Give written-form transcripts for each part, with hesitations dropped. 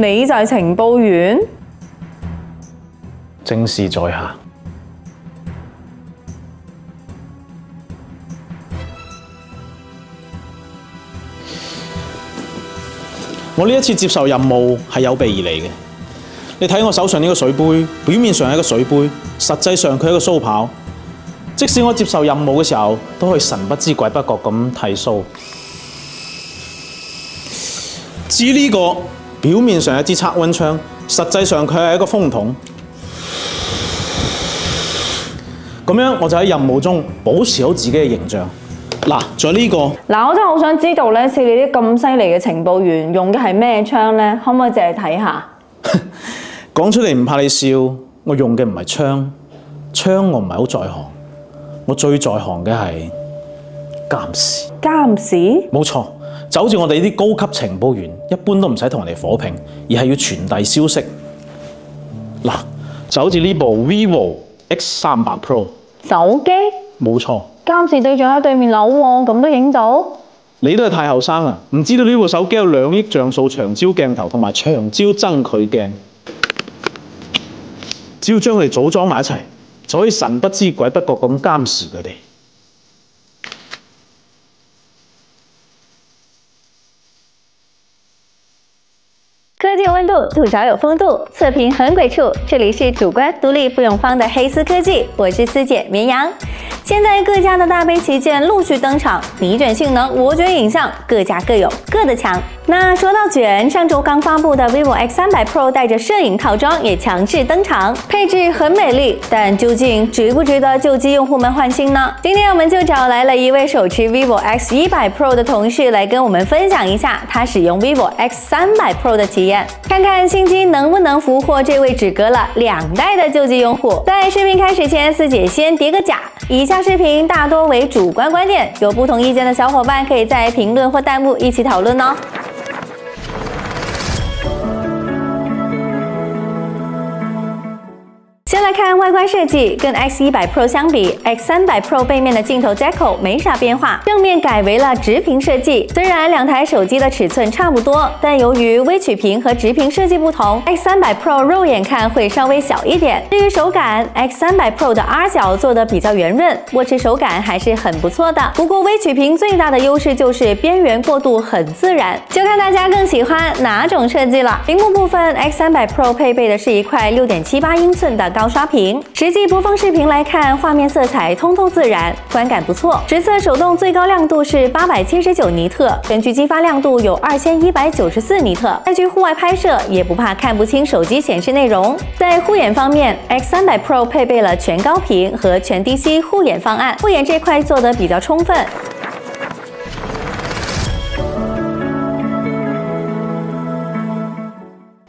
你就係情報員？正是在下。我呢一次接受任務係有備而嚟嘅。你睇我手上呢個水杯，表面上係一個水杯，實際上佢係一個鬚刨。即使我接受任務嘅時候，都可以神不知鬼不覺咁剃鬚。至於呢個表面上係一支測溫槍，實際上佢係一個風筒。咁樣我就喺任務中保持好自己嘅形象。嗱，仲有呢個。嗱，我真係好想知道咧，似你啲咁犀利嘅情報員用嘅係咩槍咧？可唔可以借嚟睇下？講出嚟唔怕你笑，我用嘅唔係槍，槍我唔係好在行，我最在行嘅係監視。監視？冇錯，就好似我哋呢啲高級情報員，一般都唔使同人哋火拼，而係要傳遞消息。嗱，就好似呢部 Vivo X300 Pro 手機。冇錯。監視對象喺對面樓喎，咁都影到？你都係太後生啦，唔知道呢部手機有2億像素長焦鏡頭同埋長焦增距鏡。只要將佢哋組裝埋一齊，就可以神不知鬼不覺咁監視佢哋。科技有温度，吐槽有风度，测评很鬼畜。这里是主观独立不用方的黑丝科技，我是丝姐绵羊。现在各家的大杯旗舰陆续登场，你卷性能，我卷影像，各家各有各的强。那说到卷，上周刚发布的 vivo X300 Pro 带着摄影套装也强势登场，配置很美丽，但究竟值不值得旧机用户们换新呢？今天我们就找来了一位手持 vivo X100 Pro 的同事来跟我们分享一下他使用 vivo X300 Pro 的体验，看看新机能不能俘获这位只隔了2代的旧机用户。在视频开始前，丝姐先叠个甲，以下视频大多为主观观点，有不同意见的小伙伴可以在评论或弹幕一起讨论哦。先来看外观设计，跟 X100 Pro 相比 ，X300 Pro 背面的镜头 Deco 没啥变化，正面改为了直屏设计。虽然2台手机的尺寸差不多，但由于微曲屏和直屏设计不同 ，X300 Pro 肉眼看会稍微小一点。至于手感 ，X300 Pro 的 R 角做的比较圆润，握持手感还是很不错的。不过微曲屏最大的优势就是边缘过渡很自然，就看大家更喜欢哪种设计了。屏幕部分 ，X300 Pro 配备的是一块6.78英寸的高刷屏，实际播放视频来看，画面色彩通透自然，观感不错。实测手动最高亮度是879尼特，全局激发亮度有2194尼特。再去户外拍摄也不怕看不清手机显示内容。在护眼方面 ，X300 Pro 配备了全高频和全低息护眼方案，护眼这块做得比较充分。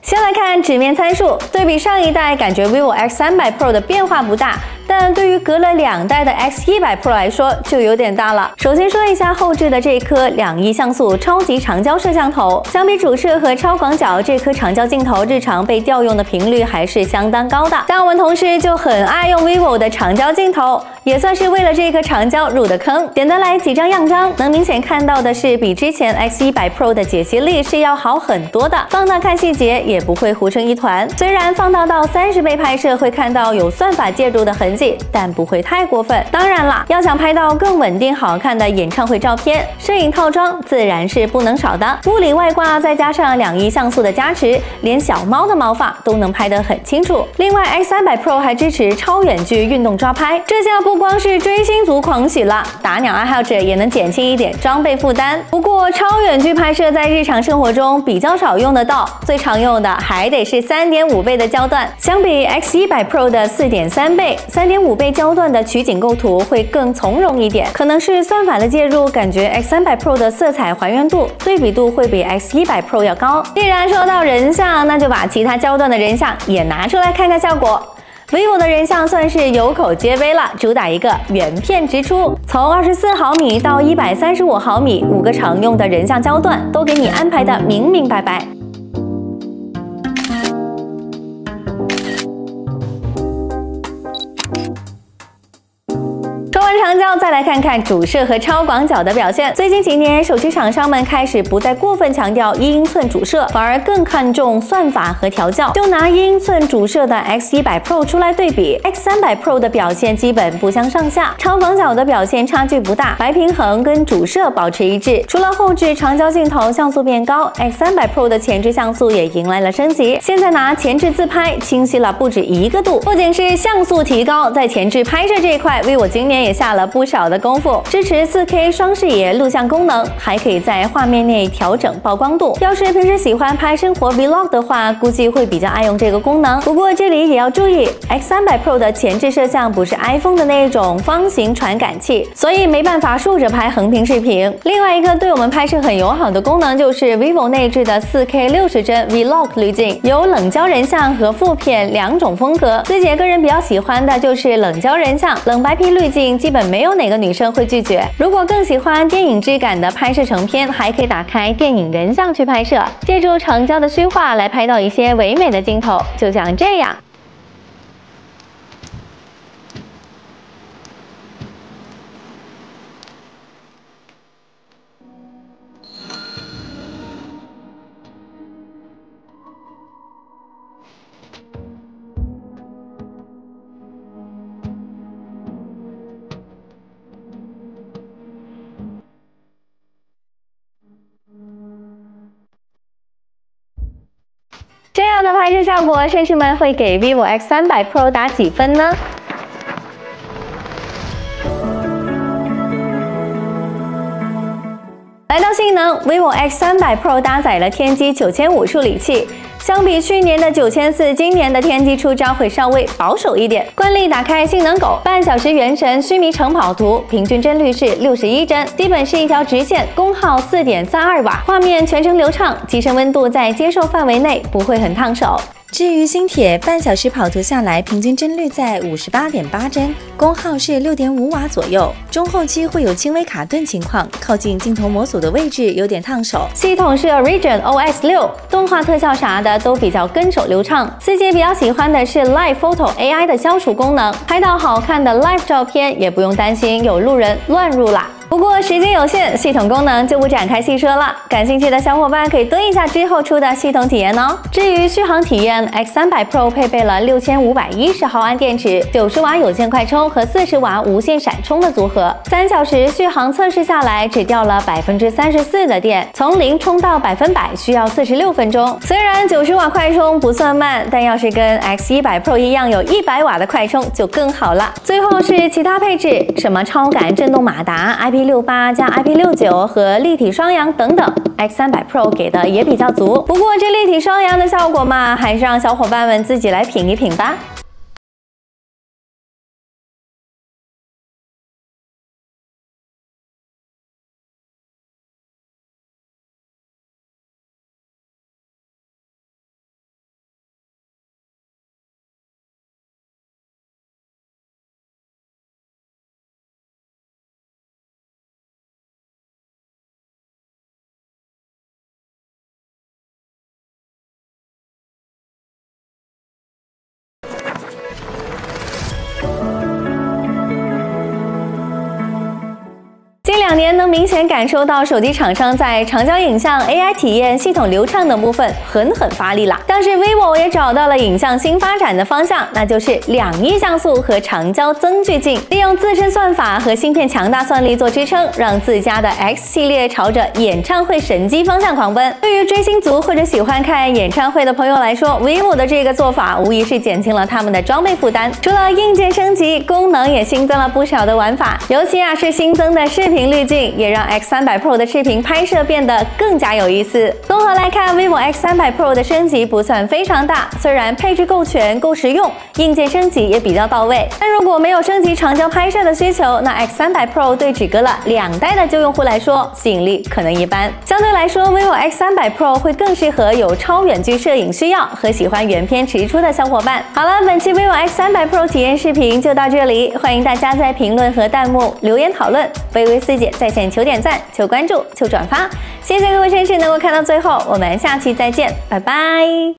先来看纸面参数，对比上一代，感觉 vivo X300 Pro 的变化不大，但对于隔了2代的 X100 Pro 来说就有点大了。首先说一下后置的这颗2亿像素超级长焦摄像头，相比主摄和超广角，这颗长焦镜头日常被调用的频率还是相当高的。像我们同事就很爱用 vivo 的长焦镜头，也算是为了这颗长焦入的坑。点得来几张样张，能明显看到的是比之前 X100 Pro 的解析力是要好很多的，放大看细节也不会糊成一团。虽然放大到30倍拍摄会看到有算法介入的痕迹，但不会太过分。当然啦，要想拍到更稳定好看的演唱会照片，摄影套装自然是不能少的。物理外挂再加上2亿像素的加持，连小猫的毛发都能拍得很清楚。另外 X300 Pro 还支持超远距运动抓拍，这下不光是追星族狂喜了，打鸟爱好者也能减轻一点装备负担。不过超远距拍摄在日常生活中比较少用得到，最常用的还得是3.5倍的焦段，相比 X100 Pro 的4.3倍，3.5倍焦段的取景构图会更从容一点。可能是算法的介入，感觉 X300 Pro 的色彩还原度、对比度会比 X100 Pro 要高。既然说到人像，那就把其他焦段的人像也拿出来看看效果。vivo 的人像算是有口皆碑了，主打一个原片直出，从24毫米到135毫米，5个常用的人像焦段都给你安排的明明白白。说完长焦，再来看看主摄和超广角的表现。最近几年，手机厂商们开始不再过分强调1英寸主摄，反而更看重算法和调教。就拿1英寸主摄的 X100 Pro 出来对比 ，X300 Pro 的表现基本不相上下，超广角的表现差距不大，白平衡跟主摄保持一致。除了后置长焦镜头像素变高 ，X300 Pro 的前置像素也迎来了升级。现在拿前置自拍清晰了不止1个度，不仅是像素提高，在前置拍摄这一块，vivo今年也下了不少的功夫，支持 4K 双视野录像功能，还可以在画面内调整曝光度。要是平时喜欢拍生活 vlog 的话，估计会比较爱用这个功能。不过这里也要注意 ，X300 Pro 的前置摄像不是 iPhone 的那种方形传感器，所以没办法竖着拍横屏视频。另外一个对我们拍摄很友好的功能就是 vivo 内置的 4K 60帧 vlog 滤镜，有冷焦人像和负片2种风格。自己个人比较喜欢的就是冷焦人像，冷白皮滤镜基本没有哪个女生会拒绝。如果更喜欢电影质感的拍摄成片，还可以打开电影人像去拍摄，借助长焦的虚化来拍到一些唯美的镜头，就像这样。这样的拍摄效果，绅士们会给 vivo X300 Pro 打几分呢？来到性能 ，vivo X300 Pro 搭载了天玑9500处理器。相比去年的9400，今年的天玑出招会稍微保守一点。惯例打开性能狗，半小时原神须弥城跑图，平均帧率是61帧，基本是一条直线，功耗4.32瓦，画面全程流畅，机身温度在接受范围内，不会很烫手。至于星铁，半小时跑图下来，平均帧率在58.8帧，功耗是6.5瓦左右。中后期会有轻微卡顿情况，靠近镜头模组的位置有点烫手。系统是 Origin OS 6，动画特效啥的都比较跟手流畅。自己比较喜欢的是 Live Photo AI 的消除功能，拍到好看的 Live 照片也不用担心有路人乱入啦。不过时间有限，系统功能就不展开细说了。感兴趣的小伙伴可以蹲一下之后出的系统体验哦。至于续航体验 ，X300 Pro 配备了6510毫安电池、90瓦有线快充和40瓦无线闪充的组合。3小时续航测试下来，只掉了34%的电，从0充到100%需要46分钟。虽然90瓦快充不算慢，但要是跟 X100 Pro 一样有100瓦的快充就更好了。最后是其他配置，什么超感震动马达、IP68 加 IP69 和立体双扬等等 ，X300 Pro 给的也比较足。不过这立体双扬的效果嘛，还是让小伙伴们自己来品一品吧。近2年能明显感受到手机厂商在长焦影像、AI 体验、系统流畅等部分狠发力啦。但是 vivo 也找到了影像新发展的方向，那就是2亿像素和长焦增距镜，利用自身算法和芯片强大算力做支撑，让自家的 X 系列朝着演唱会神机方向狂奔。对于追星族或者喜欢看演唱会的朋友来说 ，vivo 的这个做法无疑是减轻了他们的装备负担。除了硬件升级，功能也新增了不少的玩法，尤其是新增的视频滤镜，也让 X300 Pro 的视频拍摄变得更加有意思。综合来看 ，vivo X300 Pro 的升级不算非常大，虽然配置够全、够实用，硬件升级也比较到位。但如果没有升级长焦拍摄的需求，那 X300 Pro 对只隔了2代的旧用户来说，吸引力可能一般。相对来说 ，vivo X300 Pro 会更适合有超远距摄影需要和喜欢原片直出的小伙伴。好了，本期 vivo X300 Pro 体验视频就到这里，欢迎大家在评论和弹幕留言讨论。微微四姐在线求点赞、求关注、求转发，谢谢各位绅士能够看到最后，我们下期再见，拜拜。